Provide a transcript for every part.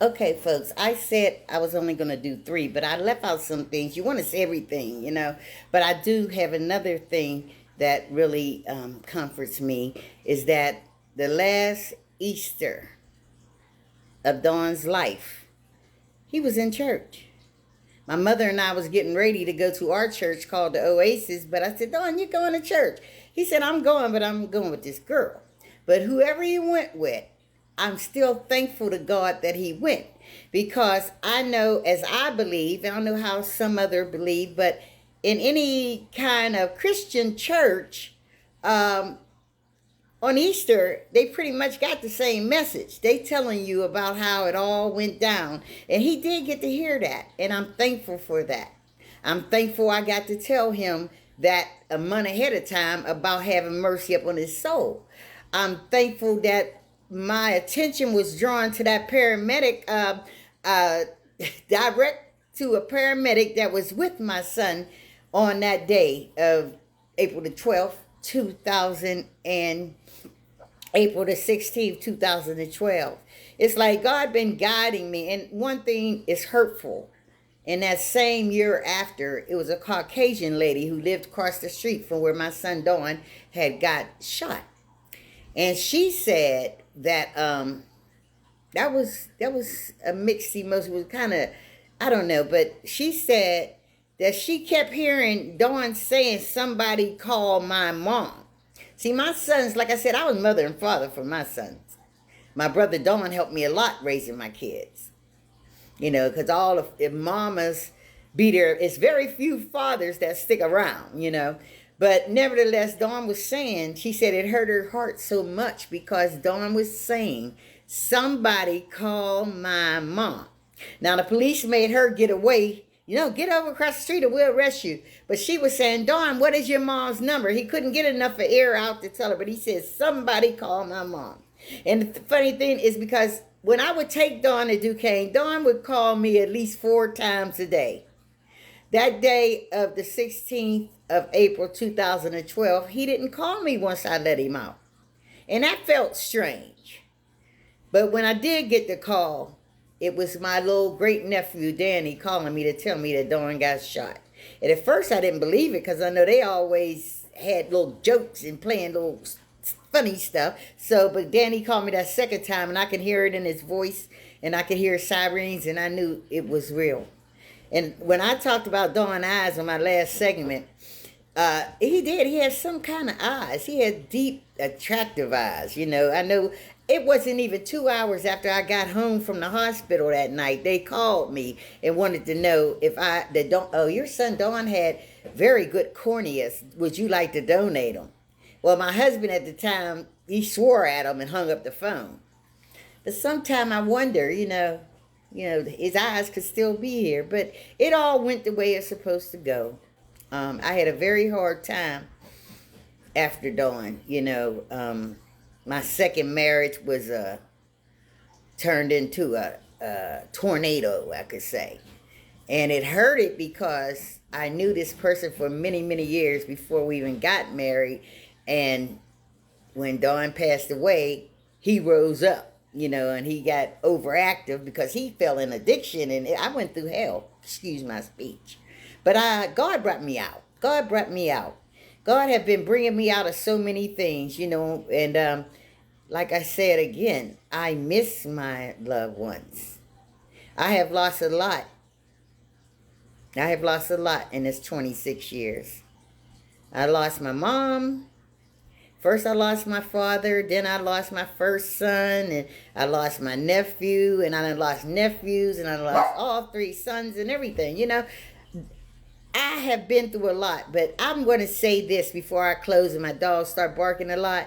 Okay, folks, I said I was only going to do three, but I left out some things. You want to say everything, But I do have another thing that really comforts me is that the last Easter of Dawn's life, he was in church. My mother and I was getting ready to go to our church called the Oasis, but I said, Dawn, you're going to church. He said, I'm going, but I'm going with this girl. But whoever he went with, I'm still thankful to God that he went because I know, as I believe, and I don't know how some other believe, but in any kind of Christian church, um, on Easter, they pretty much got the same message. They telling you about how it all went down. And he did get to hear that. And I'm thankful for that. I'm thankful I got to tell him that a month ahead of time about having mercy upon his soul. I'm thankful that my attention was drawn to that paramedic, uh, direct to a paramedic that was with my son on that day of April the 12th, 2000 and April the 16th, 2012. It's like God been guiding me. And one thing is hurtful. In that same year after, it was a Caucasian lady who lived across the street from where my son Dawn had got shot. And she said that that was a mixed emotion. It was kind of, I don't know, but she said that she kept hearing Dawn saying somebody called my mom. See, my sons, like I said, I was mother and father for my sons. My brother Dawn helped me a lot raising my kids. Because all of the mamas be there. It's very few fathers that stick around. But nevertheless, Dawn was saying, she said it hurt her heart so much because Dawn was saying, somebody called my mom. Now, the police made her get away. Get over across the street or we'll arrest you. But she was saying, Dawn, what is your mom's number? He couldn't get enough of air out to tell her, but he said, somebody called my mom. And the funny thing is because when I would take Dawn to Duquesne, Dawn would call me at least 4 times a day. That day of the 16th of April 2012, he didn't call me once I let him out. And that felt strange. But when I did get the call, it was my little great nephew, Danny, calling me to tell me that Dawn got shot. And at first I didn't believe it because I know they always had little jokes and playing little funny stuff. But Danny called me that second time and I could hear it in his voice and I could hear sirens and I knew it was real. And when I talked about Dawn eyes on my last segment, he did. He had some kind of eyes. He had deep, attractive eyes. I know it wasn't even 2 hours after I got home from the hospital that night. They called me and wanted to know if your son Dawn had very good corneas. Would you like to donate them? Well, my husband at the time, he swore at him and hung up the phone. But sometime I wonder, his eyes could still be here. But it all went the way it's supposed to go. I had a very hard time after Dawn. My second marriage was turned into a tornado, I could say. And it hurted because I knew this person for many, many years before we even got married. And when Dawn passed away, he rose up, and he got overactive because he fell in addiction. And I went through hell, excuse my speech. But God brought me out. God brought me out. God had been bringing me out of so many things, and like I said again, I miss my loved ones. I have lost a lot. I have lost a lot in this 26 years. I lost my mom. First I lost my father, then I lost my first son, and I lost my nephew, and I lost nephews, and I lost all 3 sons and everything, I have been through a lot, but I'm going to say this before I close and my dogs start barking a lot.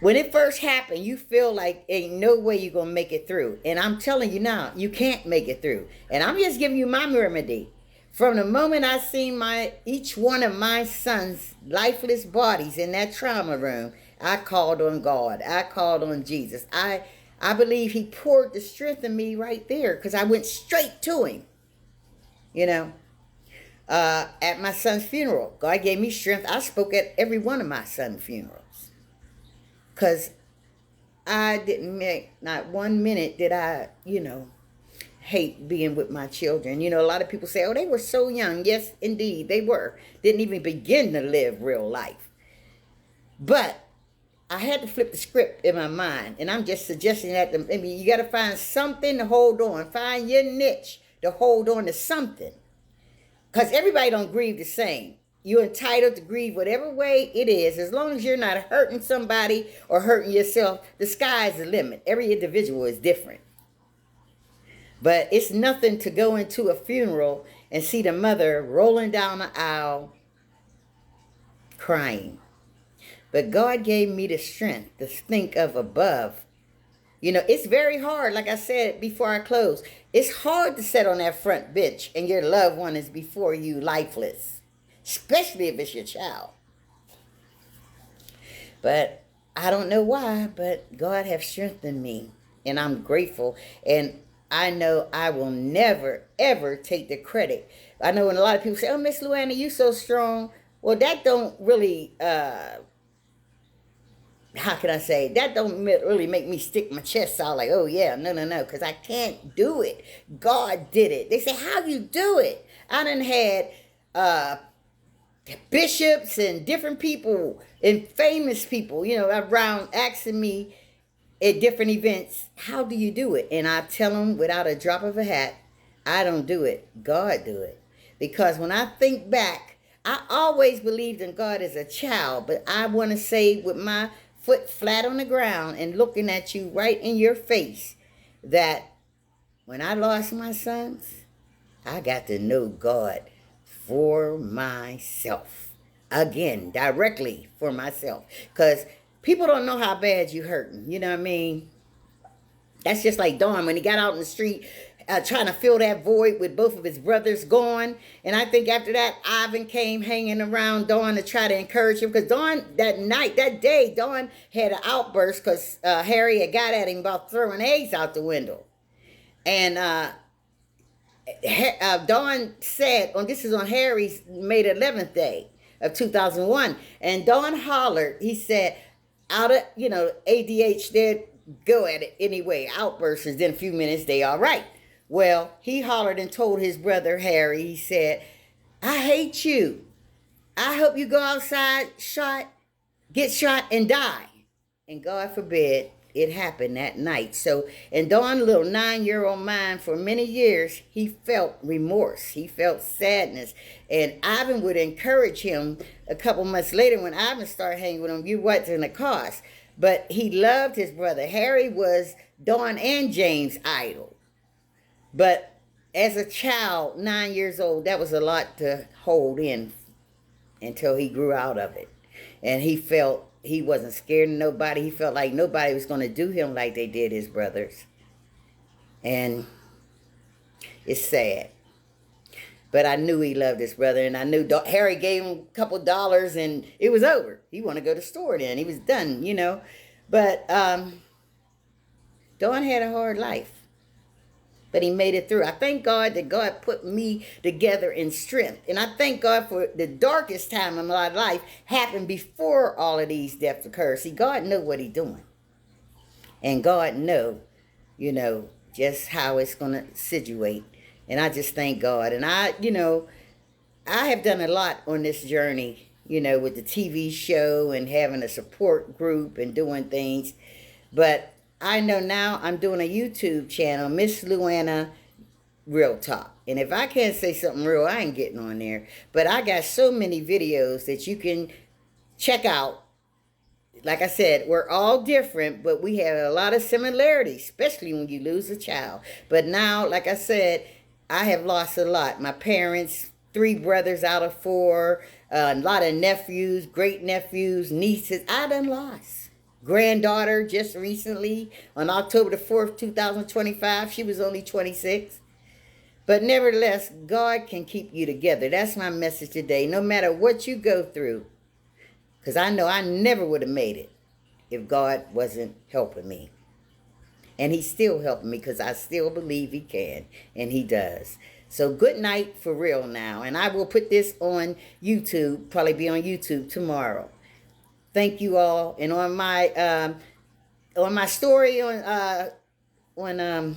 When it first happened, you feel like ain't no way you're going to make it through. And I'm telling you now, you can't make it through. And I'm just giving you my remedy. From the moment I seen each one of my sons' lifeless bodies in that trauma room, I called on God. I called on Jesus. I believe he poured the strength in me right there because I went straight to him. At my son's funeral, God gave me strength. I spoke at every one of my son's funerals because I didn't make, not 1 minute did I, hate being with my children. A lot of people say, oh, they were so young. Yes, indeed, they were. Didn't even begin to live real life. But I had to flip the script in my mind. And I'm just suggesting that maybe you got to find something to hold on. Find your niche to hold on to something. Because everybody don't grieve the same. You're entitled to grieve whatever way it is. As long as you're not hurting somebody or hurting yourself, the sky is the limit. Every individual is different. But it's nothing to go into a funeral and see the mother rolling down the aisle crying. But God gave me the strength to think of above. It's very hard, like I said before I close. It's hard to sit on that front bench and your loved one is before you lifeless, especially if it's your child. But I don't know why, but God has strengthened me, and I'm grateful. And I know I will never, ever take the credit. I know when a lot of people say, oh, Miss Luana, you so strong. Well, that don't really, how can I say, that don't really make me stick my chest out like, oh, yeah, no, because I can't do it. God did it. They say, how you do it? I done had bishops and different people and famous people, around asking me at different events, how do you do it? And I tell them without a drop of a hat, I don't do it. God do it. Because when I think back, I always believed in God as a child, but I want to say with my foot flat on the ground and looking at you right in your face that when I lost my sons, I got to know God for myself. Again, directly for myself. Because people don't know how bad you hurting. You know what I mean? That's just like Don when he got out in the street trying to fill that void with both of his brothers gone. And I think after that, Ivan came hanging around Don to try to encourage him. Because Don, that day, Don had an outburst because Harry had got at him about throwing eggs out the window. And Don said, this is on Harry's May the 11th day of 2001. And Don hollered, he said, out of, ADH, they'd go at it anyway. Outbursts, then a few minutes, they all right. Well, he hollered and told his brother Harry, he said, I hate you. I hope you go outside, get shot, and die. And God forbid it happened that night. So, and Dawn, little 9-year-old mind, for many years, he felt remorse. He felt sadness. And Ivan would encourage him a couple months later when Ivan started hanging with him, you wasn't the cause. But he loved his brother. Harry was Dawn and James' idol. But as a child, 9 years old, that was a lot to hold in until he grew out of it. And he felt he wasn't scared of nobody. He felt like nobody was going to do him like they did his brothers. And it's sad. But I knew he loved his brother. And I knew Harry gave him a couple dollars and it was over. He wanted to go to the store then. He was done, But Dawn had a hard life. But he made it through. I thank God that God put me together in strength. And I thank God for the darkest time in my life happened before all of these deaths occurred. See, God know what he's doing. And God know, just how it's going to situate. And I just thank God. And I have done a lot on this journey, with the TV show and having a support group and doing things. But I know now I'm doing a YouTube channel, Miss Luana Real Talk. And if I can't say something real, I ain't getting on there. But I got so many videos that you can check out. Like I said, we're all different, but we have a lot of similarities, especially when you lose a child. But now, like I said, I have lost a lot. My parents, 3 brothers out of 4, a lot of nephews, great-nephews, nieces, I done lost. Granddaughter just recently on October the 4th, 2025. She was only 26. But nevertheless, God can keep you together. That's my message today. No matter what you go through. Because I know I never would have made it if God wasn't helping me. And he's still helping me because I still believe he can. And he does. So good night for real now. And I will put this on YouTube. Probably be on YouTube tomorrow. Thank you all. And on my on my story on